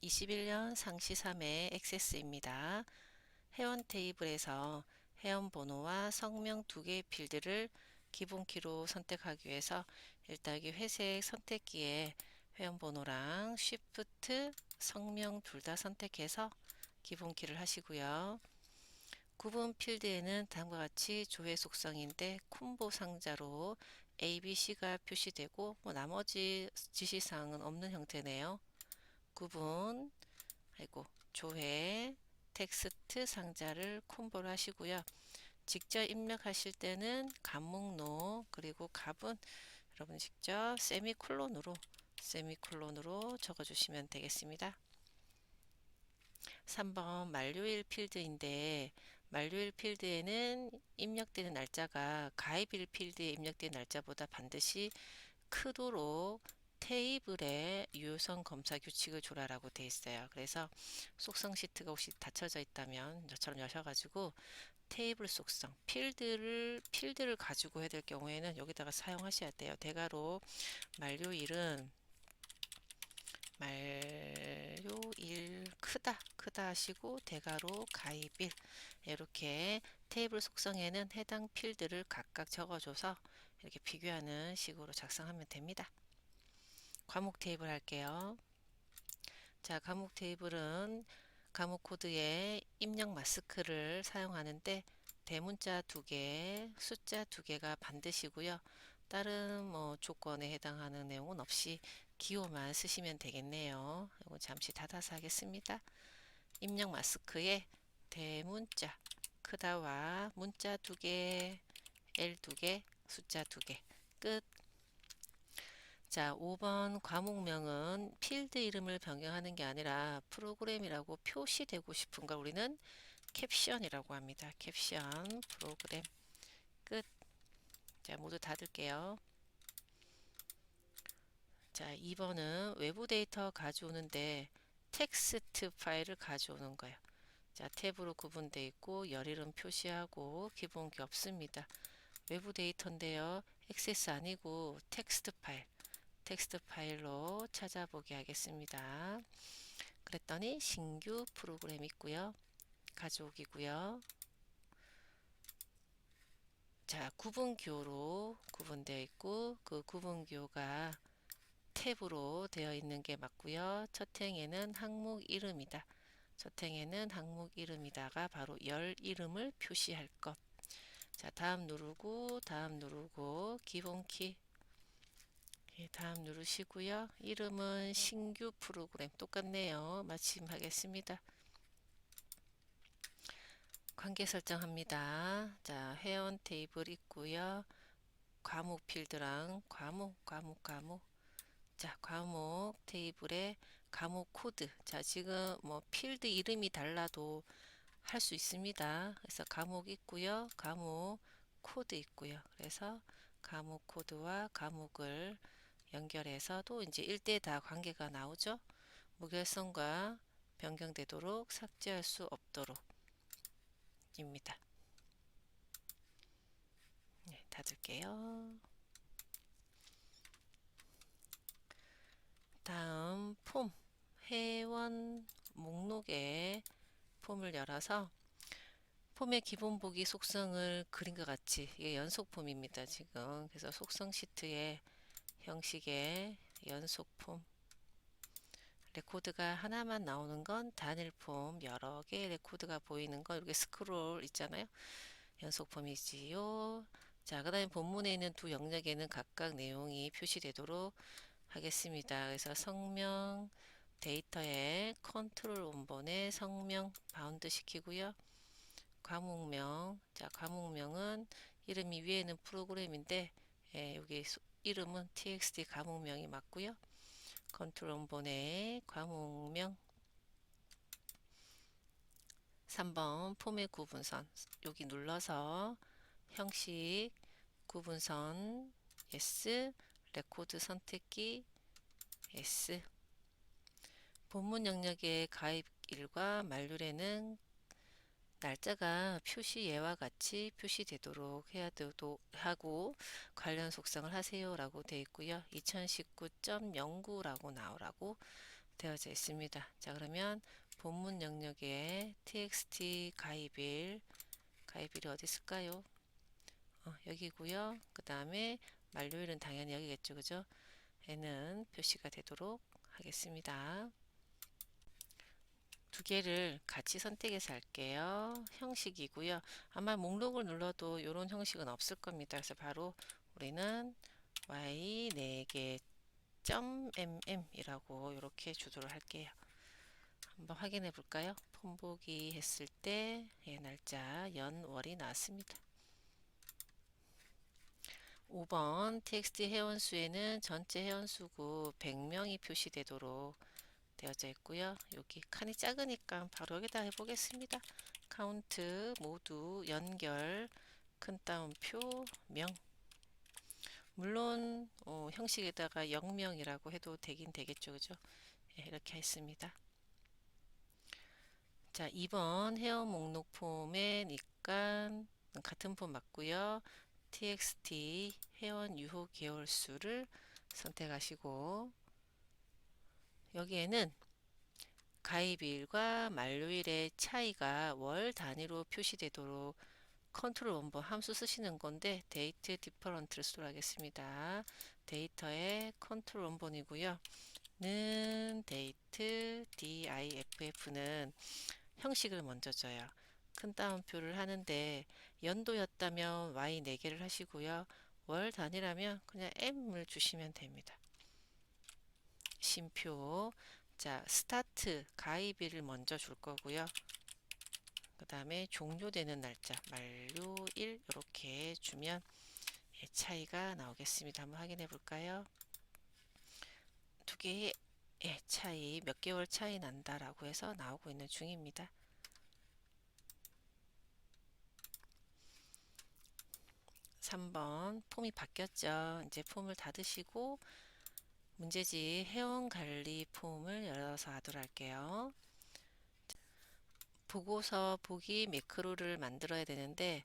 21년 상시 3회 액세스입니다. 회원 테이블에서 회원 번호와 성명 두 개의 필드를 기본키로 선택하기 위해서 일단 이 회색 선택기에 회원 번호랑 쉬프트, 성명 둘 다 선택해서 기본키를 하시고요. 구분 필드에는 다음과 같이 조회 속성인데 콤보 상자로 A, B, C가 표시되고 나머지 지시사항은 없는 형태네요. 구분, 조회, 텍스트 상자를 콤보를 하시고요. 직접 입력하실 때는 값목록 그리고 값은 여러분 직접 세미콜론으로 적어주시면 되겠습니다. 3번 만료일 필드인데 만료일 필드에는 입력되는 날짜가 가입일 필드에 입력된 날짜보다 반드시 크도록 테이블에 유효성 검사 규칙을 줘라라고 되어 있어요. 그래서 속성 시트가 혹시 닫혀져 있다면 저처럼 여셔가지고 테이블 속성 필드를 가지고 해야 될 경우에는 여기다가 사용하셔야 돼요. 대가로 만료일은 만료일 크다 하시고 대가로 가입일 이렇게 테이블 속성에는 해당 필드를 각각 적어줘서 이렇게 비교하는 식으로 작성하면 됩니다. 과목 테이블 할게요. 자, 과목 테이블은 과목 코드에 입력 마스크를 사용하는데 대문자 2개, 숫자 2개가 반드시고요. 다른 조건에 해당하는 내용은 없이 기호만 쓰시면 되겠네요. 이거 잠시 닫아서 하겠습니다. 입력 마스크에 대문자 크다와 문자 2개, L 2개, 숫자 2개 끝. 자, 5번 과목명은 필드 이름을 변경하는 게 아니라 프로그램이라고 표시되고 싶은 걸 우리는 캡션이라고 합니다. 캡션, 프로그램, 끝. 자, 모두 닫을게요. 자, 2번은 외부 데이터 가져오는데 텍스트 파일을 가져오는 거예요. 자, 탭으로 구분되어 있고 열이름 표시하고 기본기 없습니다. 외부 데이터인데요. 액세스 아니고 텍스트 파일로 찾아보게 하겠습니다. 그랬더니 신규 프로그램 있고요. 가져오기고요. 자, 구분기호로 구분되어 있고 그 구분기호가 탭으로 되어 있는 게 맞고요. 첫 행에는 항목 이름이다. 첫 행에는 항목 이름이다가 바로 열 이름을 표시할 것. 자, 다음 누르고 기본키 다음 누르시고요. 이름은 신규 프로그램 똑같네요. 마침하겠습니다. 관계 설정합니다. 자, 회원 테이블 있고요. 과목 필드랑 과목. 자, 과목 테이블에 과목 코드. 자, 지금 필드 이름이 달라도 할 수 있습니다. 그래서 과목 있고요. 과목 코드 있고요. 그래서 과목 코드와 과목을 연결해서 또 이제 1대 다 관계가 나오죠. 무결성과 변경되도록 삭제할 수 없도록 입니다. 네, 닫을게요. 다음 폼 회원 목록에 폼을 열어서 폼의 기본 보기 속성을 그린 것 같이 이게 연속 폼입니다. 지금 그래서 속성 시트의 형식의 연속 폼 레코드가 하나만 나오는 건 단일 폼 여러 개의 레코드가 보이는 거 이렇게 스크롤 있잖아요. 연속 폼이지요. 자, 그 다음에 본문에 있는 두 영역에는 각각 내용이 표시되도록 하겠습니다. 그래서 성명 데이터에 컨트롤 원본에 성명 바운드 시키고요. 과목명. 자, 과목명은 이름이 위에는 프로그램인데 여기 이름은 txt 과목명이 맞고요. 컨트롤 원본에 과목명 3번 폼의 구분선 여기 눌러서 형식 구분선 yes 레코드 선택기 yes 본문 영역의 가입일과 만료일에는 날짜가 표시예와 같이 표시되도록 해야 하고 관련 속성을 하세요 라고 되어 있고요. 2019.09라고 나오라고 되어져 있습니다. 자, 그러면 본문 영역에 txt 가입일, 가입일이 어디 있을까요? 여기고요. 그 다음에 만료일은 당연히 여기겠죠. 그죠? 에는 표시가 되도록 하겠습니다. 두 개를 같이 선택해서 할게요. 형식이고요. 아마 목록을 눌러도 이런 형식은 없을 겁니다. 그래서 바로 우리는 y 4개 .mm 이라고 이렇게 주도를 할게요. 한번 확인해 볼까요? 폼 보기 했을 때 날짜, 연, 월이 나왔습니다. 5번 txt 회원수에는 전체 회원수구 100명이 표시되도록 되어져 있고요. 여기 칸이 작으니까 바로 여기다 해보겠습니다. 카운트 모두 연결 큰 따옴표 명. 물론 형식에다가 0명이라고 해도 되긴 되겠죠. 그죠? 이렇게 했습니다. 자, 2번 회원 목록 폼에니까 같은 폼 맞고요. txt 회원 유효 개월수를 선택하시고 여기에는 가입일과 만료일의 차이가 월 단위로 표시되도록 컨트롤 원본 함수 쓰시는 건데 데이트 디퍼런트를 쓰도록 하겠습니다. 데이터의 컨트롤 원본이고요. 는 데이트 diff는 형식을 먼저 줘요. 큰 따옴표를 하는데 연도였다면 y 4개를 하시고요. 월 단위라면 그냥 m을 주시면 됩니다. 쉼표. 자, 스타트 가입일을 먼저 줄 거고요. 그 다음에 종료되는 날짜 만료일 이렇게 주면 차이가 나오겠습니다. 한번 확인해 볼까요? 두 개의 차이 몇 개월 차이 난다라고 해서 나오고 있는 중입니다. 3번 폼이 바뀌었죠. 이제 폼을 닫으시고 문제지 회원관리 폼을 열어서 하도록 할게요. 보고서 보기 매크로를 만들어야 되는데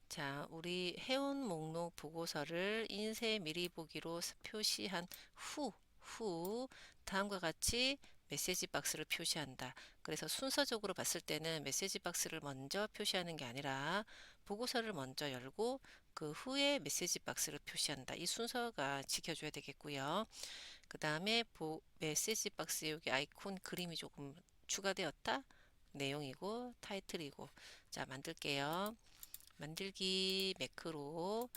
자, 우리 회원 목록 보고서를 인쇄 미리 보기로 표시한 후 다음과 같이 메시지 박스를 표시한다. 그래서 순서적으로 봤을 때는 메시지 박스를 먼저 표시하는 게 아니라 보고서를 먼저 열고 그 후에 메시지 박스를 표시한다. 이 순서가 지켜줘야 되겠고요. 그 다음에 메시지 박스에 여기 아이콘 그림이 조금 추가되었다. 내용이고 타이틀이고 자 만들게요. 만들기 매크로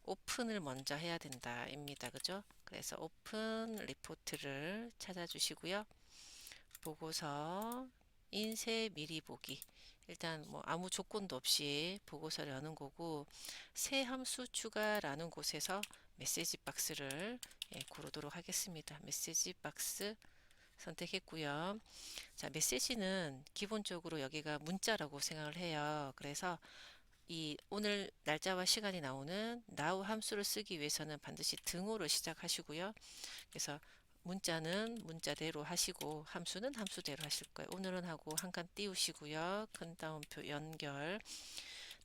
오픈을 먼저 해야 된다 입니다. 그죠? 그래서 오픈 리포트를 찾아주시고요. 보고서 인쇄 미리 보기 일단 뭐 아무 조건도 없이 보고서를 여는 거고 새 함수 추가라는 곳에서 메시지 박스를 고르도록 하겠습니다. 메시지 박스 선택했고요. 자, 메시지는 기본적으로 여기가 문자라고 생각을 해요. 그래서 이 오늘 날짜와 시간이 나오는 now 함수를 쓰기 위해서는 반드시 등호를 시작하시고요. 그래서 문자는 문자대로 하시고 함수는 함수대로 하실 거예요. 오늘은 하고 한 칸 띄우시고요. 큰 따옴표 연결.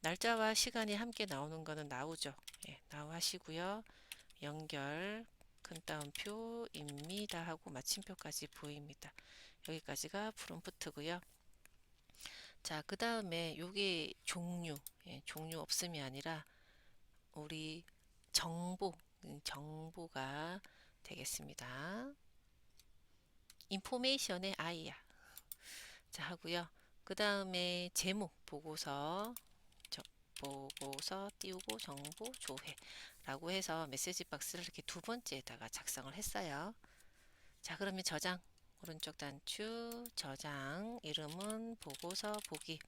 날짜와 시간이 함께 나오는 거는 now죠. now 하시고요. 연결 큰 따옴표입니다 하고 마침표까지 보입니다. 여기까지가 프롬프트고요. 자, 그 다음에 요게 종류, 종류 없음이 아니라 우리 정보가 되겠습니다. 인포메이션의 I야. 자, 하고요. 그 다음에 제목, 보고서 띄우고 정보 조회 라고 해서 메시지 박스를 이렇게 두 번째에다가 작성을 했어요. 자, 그러면 저장 오른쪽 단추 저장 이름은 보고서 보기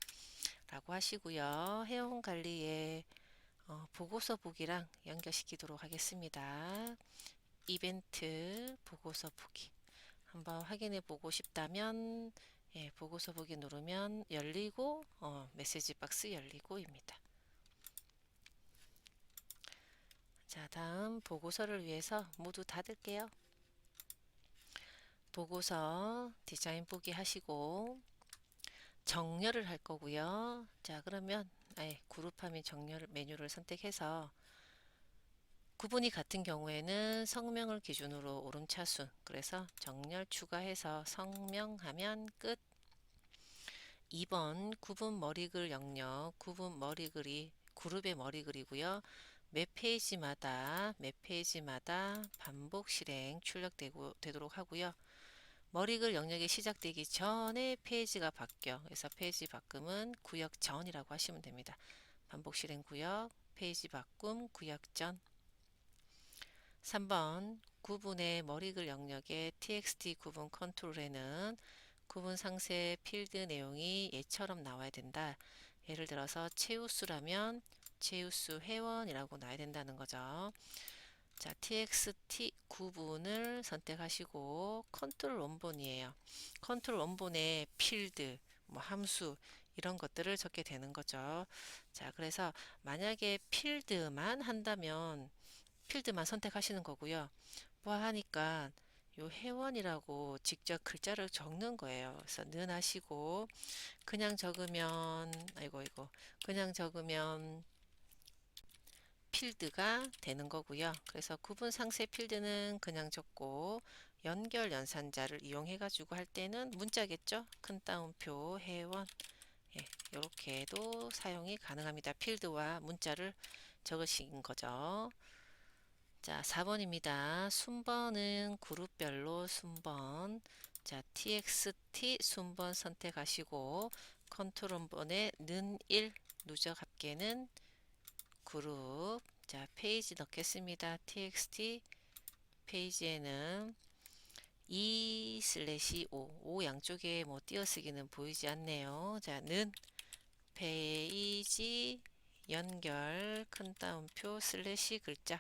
라고 하시고요. 회원 관리에 보고서 보기랑 연결시키도록 하겠습니다. 이벤트 보고서 보기 한번 확인해 보고 싶다면 보고서 보기 누르면 열리고 메시지 박스 열리고입니다. 자, 다음 보고서를 위해서 모두 닫을게요. 보고서 디자인 보기 하시고 정렬을 할 거고요. 자, 그러면 그룹화 및 정렬 메뉴를 선택해서 구분이 같은 경우에는 성명을 기준으로 오름차순, 그래서 정렬 추가해서 성명하면 끝. 2번 구분 머리글 영역, 구분 머리글이 그룹의 머리글이고요. 매 페이지마다 반복 실행 되도록 하고요. 머리글 영역이 시작되기 전에 페이지가 바뀌어. 그래서 페이지 바꿈은 구역 전이라고 하시면 됩니다. 반복 실행 구역, 페이지 바꿈 구역 전. 3번 구분의 머리글 영역의 txt 구분 컨트롤에는 구분 상세 필드 내용이 얘처럼 나와야 된다. 예를 들어서 최우수라면 최우수 회원이라고 나와야 된다는 거죠. 자, txt 구분을 선택하시고 컨트롤 원본이에요. 컨트롤 원본에 필드, 뭐 함수 이런 것들을 적게 되는 거죠. 자, 그래서 만약에 필드만 한다면 필드만 선택하시는 거고요. 뭐 하니까 요 회원이라고 직접 글자를 적는 거예요. 그래서 는 하시고 그냥 적으면 아이고 이거 그냥 적으면 필드가 되는 거고요. 그래서 구분 상세 필드는 그냥 적고 연결 연산자를 이용해 가지고 할 때는 문자겠죠. 큰 따옴표 회원 예, 이렇게도 사용이 가능합니다. 필드와 문자를 적으신 거죠. 자, 4번입니다. 순번은 그룹별로 순번. 자, txt 순번 선택하시고 컨트롤 번에 는 1, 누적 합계는 그룹. 자, 페이지 넣겠습니다. txt 페이지에는 2/5, 5 양쪽에 뭐 띄어쓰기는 보이지 않네요. 자, 는 페이지 연결 큰 따옴표 슬래시 글자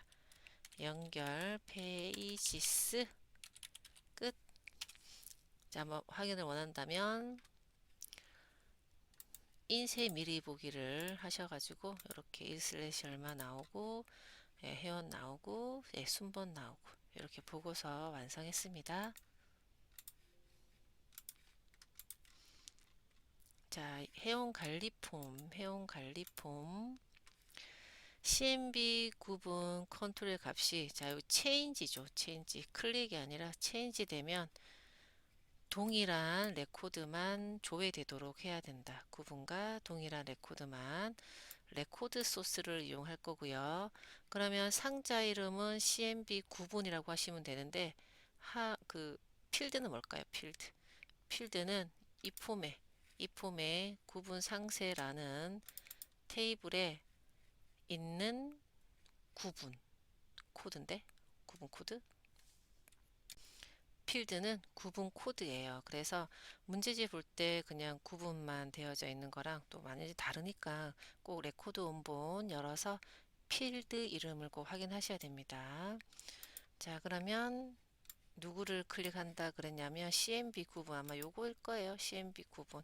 연결 페이지스 끝. 자, 한번 확인을 원한다면 인쇄 미리 보기를 하셔가지고 이렇게 1/ 얼마 나오고 예, 회원 나오고 예, 순번 나오고 이렇게 보고서 완성했습니다. 자, 회원 관리 폼 CMB 구분 컨트롤 값이 자, 요 체인지죠. 체인지 클릭이 아니라 체인지 되면 동일한 레코드만 조회되도록 해야 된다. 구분과 동일한 레코드만 레코드 소스를 이용할 거고요. 그러면 상자 이름은 CMB 구분이라고 하시면 되는데 그 필드는 뭘까요? 필드는 이 폼에 구분 상세라는 테이블에 있는 구분 코드인데 구분 코드 필드는 구분 코드예요. 그래서 문제집 볼 때 그냥 구분만 되어져 있는 거랑 또 많이 다르니까 꼭 레코드 원본 열어서 필드 이름을 꼭 확인하셔야 됩니다. 자, 그러면 누구를 클릭한다 그랬냐면 CMB 구분 아마 요거일 거예요. CMB 구분.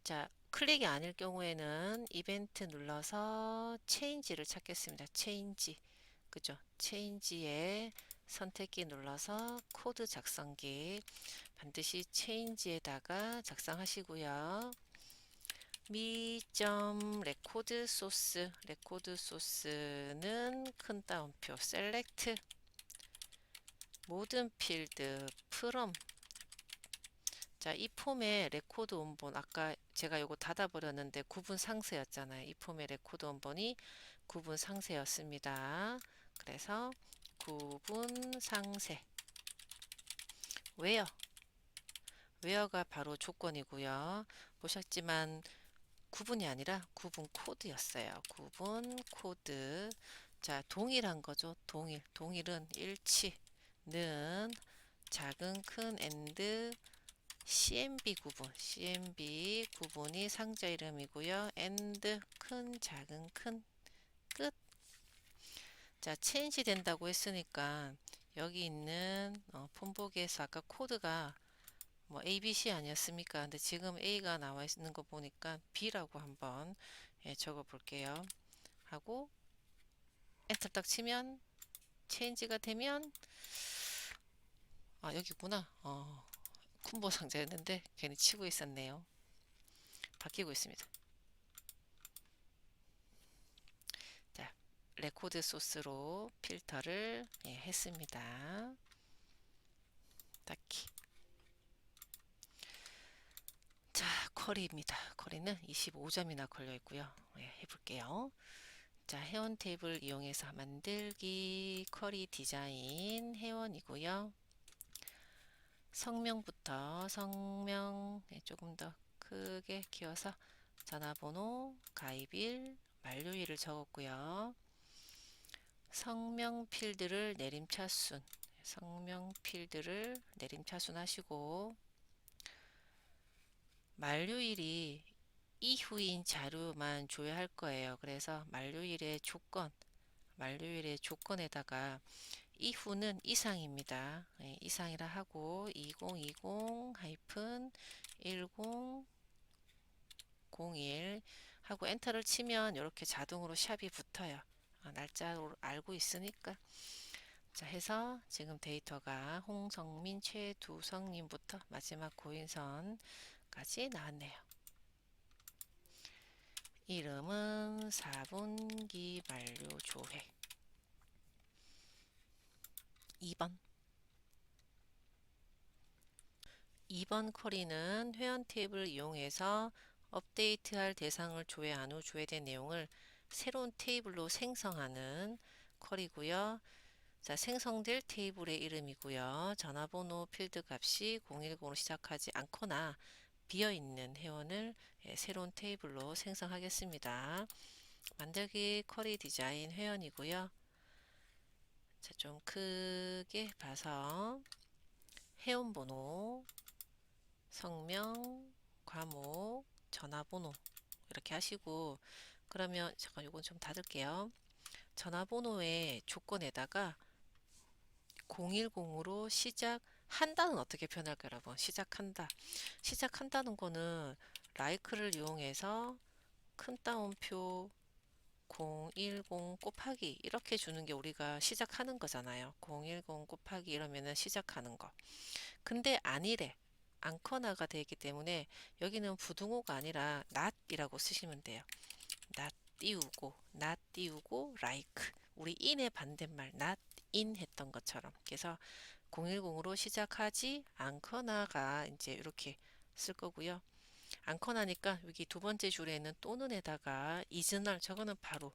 자, 클릭이 아닐 경우에는 이벤트 눌러서 체인지를 찾겠습니다. 체인지. 그죠? 체인지에 선택키 눌러서 코드 작성기 반드시 체인지에다가 작성하시고요. 미.레코드 레코드 소스는 큰 따옴표 셀렉트 모든 필드 프롬 자, 이 폼의 레코드 원본 아까 제가 이거 닫아버렸는데 구분 상세였잖아요. 이 폼의 레코드 원본이 구분 상세였습니다. 그래서 구분 상세 웨어가 바로 조건이고요. 보셨지만 구분이 아니라 구분 코드였어요. 구분 코드. 자, 동일한 거죠. 동일은 일치는 작은 큰 and CMB 구분이 상자 이름이고요. and 큰 작은 큰 끝. 자, 체인지 된다고 했으니까 여기 있는 폼복에서 아까 코드가 뭐 ABC 아니었습니까? 근데 지금 A가 나와 있는 거 보니까 B라고 한번 적어 볼게요. 하고 엔터 딱 치면 체인지가 되면 아 여기구나. 콤보 상자였는데 괜히 치고 있었네요. 바뀌고 있습니다. 자, 레코드 소스로 필터를 했습니다. 딱히. 자, 쿼리입니다. 쿼리는 25점이나 걸려 있고요. 해볼게요. 자, 회원 탭을 이용해서 만들기 쿼리 디자인 회원이고요. 성명부터 성명 조금 더 크게 키워서 전화번호, 가입일, 만료일을 적었고요. 성명 필드를 내림차순, 성명 필드를 내림차순 하시고 만료일이 이후인 자료만 조회할 거예요. 그래서 만료일의 조건에다가 이후는 이상입니다. 이상이라 하고 2020-1001 하고 엔터를 치면 이렇게 자동으로 샵이 붙어요. 날짜로 알고 있으니까. 자, 해서 지금 데이터가 홍성민, 최두성님부터 마지막 고인선까지 나왔네요. 이름은 4분기 만료 조회. 2번 쿼리는 회원 탭을 이용해서 업데이트할 대상을 조회한 후 조회된 내용을 새로운 테이블로 생성하는 쿼리고요. 자, 생성될 테이블의 이름이고요. 전화번호 필드 값이 010으로 시작하지 않거나 비어있는 회원을 새로운 테이블로 생성하겠습니다. 만들기 쿼리 디자인 회원이고요. 자, 좀 크게 봐서 회원번호, 성명, 과목, 전화번호 이렇게 하시고 그러면 잠깐 요건 좀 닫을게요. 전화번호의 조건에다가 010으로 시작한다는 어떻게 표현할까요, 여러분? 시작한다는 거는 라이크를 이용해서 큰 따옴표 010 곱하기 이렇게 주는 게 우리가 시작하는 거잖아요. 010 곱하기 이러면은 시작하는 거. 근데 아니래. 않거나가 되기 때문에 여기는 부등호가 아니라 not이라고 쓰시면 돼요. not 띄우고 like. 우리 in의 반대말 not in 했던 것처럼. 그래서 010으로 시작하지 않거나가 이제 이렇게 쓸 거고요. 않거나니까 여기 두 번째 줄에는 또는에다가 is null 저거는 바로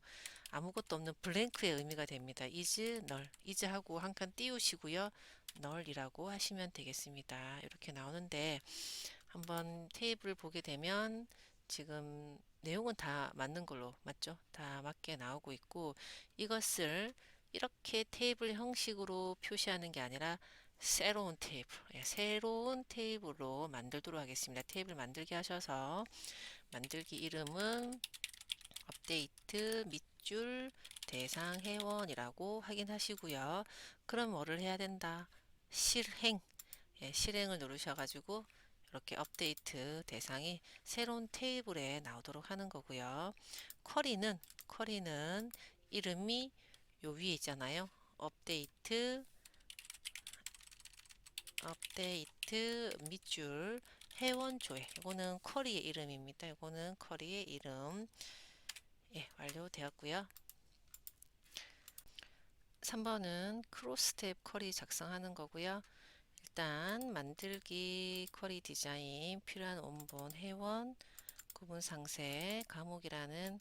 아무것도 없는 블랭크의 의미가 됩니다. is null is 하고 한 칸 띄우시고요. null이라고 하시면 되겠습니다. 이렇게 나오는데 한번 테이블을 보게 되면 지금 내용은 다 맞는 걸로 맞죠? 다 맞게 나오고 있고 이것을 이렇게 테이블 형식으로 표시하는 게 아니라 새로운 테이블로 만들도록 하겠습니다. 테이블 만들기 하셔서 만들기 이름은 업데이트 밑줄 대상 회원이라고 확인하시고요. 그럼 뭐를 해야 된다? 실행을 누르셔가지고 이렇게 업데이트 대상이 새로운 테이블에 나오도록 하는 거고요. 쿼리는 이름이 요 위에 있잖아요. 업데이트 밑줄 회원 조회. 이거는 쿼리의 이름입니다. 이거는 쿼리의 이름. 완료되었고요. 3번은 크로스탭 쿼리 작성하는 거고요. 일단 만들기 쿼리 디자인 필요한 원본 회원 구분 상세 과목이라는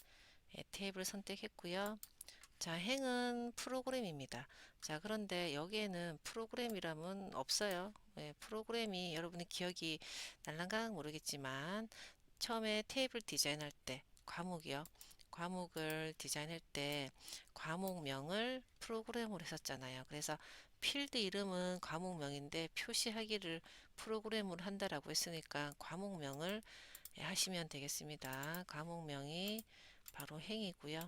테이블 선택했고요. 자, 행은 프로그램입니다. 자, 그런데 여기에는 프로그램이라면 없어요. 프로그램이 여러분의 기억이 날랑각 모르겠지만 처음에 테이블 디자인할 때 과목이요. 과목을 디자인할 때 과목명을 프로그램으로 했었잖아요. 그래서 필드 이름은 과목명인데 표시하기를 프로그램으로 한다라고 했으니까 과목명을 하시면 되겠습니다. 과목명이 바로 행이고요.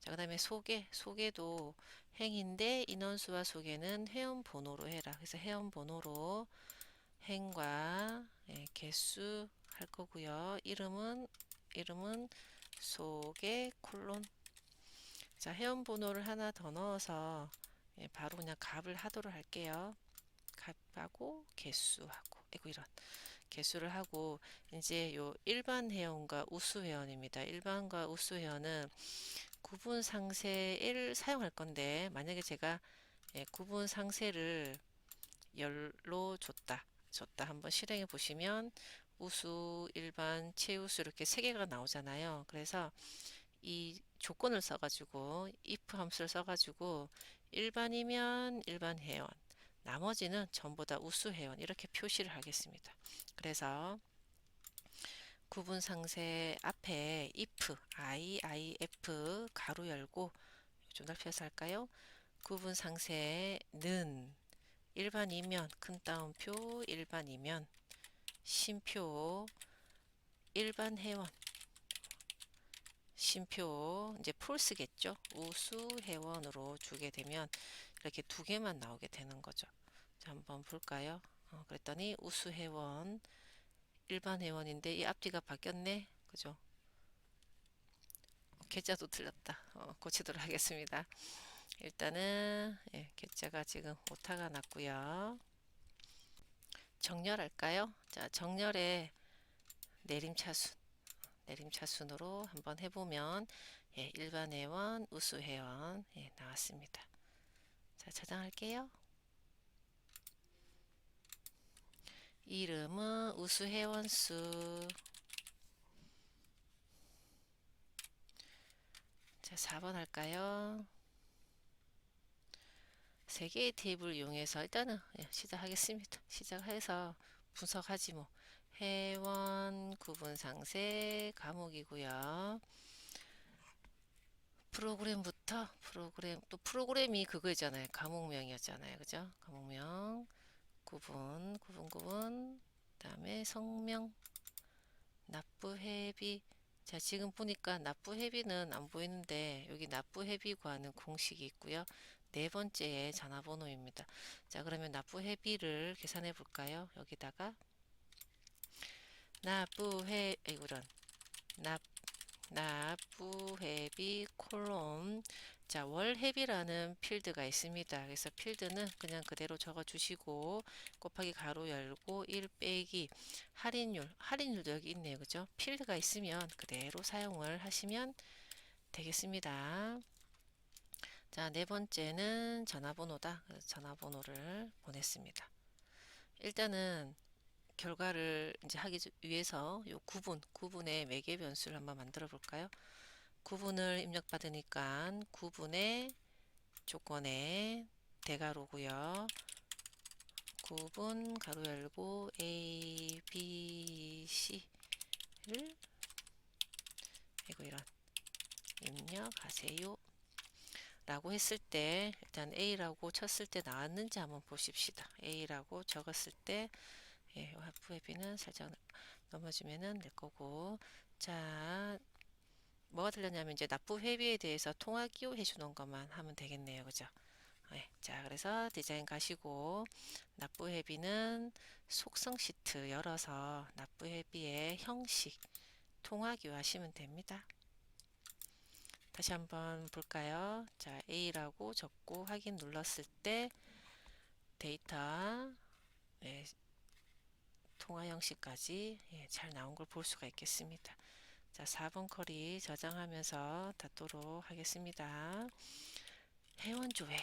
자, 그 다음에 소개도 행인데 인원수와 소개는 회원번호로 해라. 그래서 회원번호로 행과 개수 할 거고요. 이름은 소개 콜론. 자, 회원번호를 하나 더 넣어서 바로 그냥 값을 하도록 할게요. 값하고 개수하고 이런 개수를 하고 이제 요 일반 회원과 우수 회원입니다. 일반과 우수 회원은 구분 상세를 사용할 건데 만약에 제가 구분 상세를 열로 줬다 한번 실행해 보시면 우수, 일반, 최우수 이렇게 세 개가 나오잖아요. 그래서 이 조건을 써가지고 if 함수를 써가지고 일반이면 일반 회원, 나머지는 전부 다 우수 회원 이렇게 표시를 하겠습니다. 그래서 구분 상세 앞에 if 가로 열고 좀 넓혀서 할까요? 구분 상세는 일반이면 큰 따옴표 일반이면 쉼표 일반 회원 쉼표 이제 폴스겠죠. 우수 회원으로 주게 되면 이렇게 두 개만 나오게 되는 거죠. 자, 한번 볼까요? 그랬더니 우수 회원 일반 회원인데 이 앞뒤가 바뀌었네. 그죠? 계좌도 틀렸다. 고치도록 하겠습니다. 일단은 계좌가 지금 오타가 났고요. 정렬할까요? 자, 정렬에 내림차순으로 한번 해보면 일반 회원, 우수 회원 나왔습니다. 자, 저장할게요. 이름은 우수 회원수. 자, 4번 할까요? 세 개의 테이블을 이용해서 일단은 시작하겠습니다. 시작해서 분석하지 뭐. 회원 구분 상세 과목이고요. 프로그램부터 또 프로그램이 그거잖아요. 과목명이었잖아요. 그죠? 과목명 구분 그다음에 성명 납부회비. 자, 지금 보니까 납부회비는 안 보이는데 여기 납부회비과는 공식이 있고요. 네 번째에 전화번호입니다. 자, 그러면 납부회비를 계산해 볼까요? 여기다가 이런 납부회비 콜론. 자, 월회비라는 필드가 있습니다. 그래서 필드는 그냥 그대로 적어 주시고 곱하기 가로 열고 1 빼기 할인율도 여기 있네요. 그죠? 필드가 있으면 그대로 사용을 하시면 되겠습니다. 자, 네 번째는 전화번호다. 그래서 전화번호를 보냈습니다. 일단은 결과를 이제 하기 위해서 요 구분의 매개 변수를 한번 만들어 볼까요? 구분을 입력받으니까 구분의 조건에 대가로고요. 구분 가로 열고 A, B, C를 이런 입력하세요. 라고 했을 때 일단 A라고 쳤을 때 나왔는지 한번 보십시다. A라고 적었을 때 납부회비는 살짝 넘어지면은 될 거고. 자, 뭐가 틀렸냐면 이제 납부회비에 대해서 통화 기호 해주는 것만 하면 되겠네요. 그죠? 자, 그래서 디자인 가시고 납부회비는 속성 시트 열어서 납부회비의 형식 통화 기호 하시면 됩니다. 다시 한번 볼까요? 자, A라고 적고 확인 눌렀을 때 데이터 통화 형식까지 잘 나온 걸 볼 수가 있겠습니다. 자, 4번 커리 저장하면서 닫도록 하겠습니다. 회원조회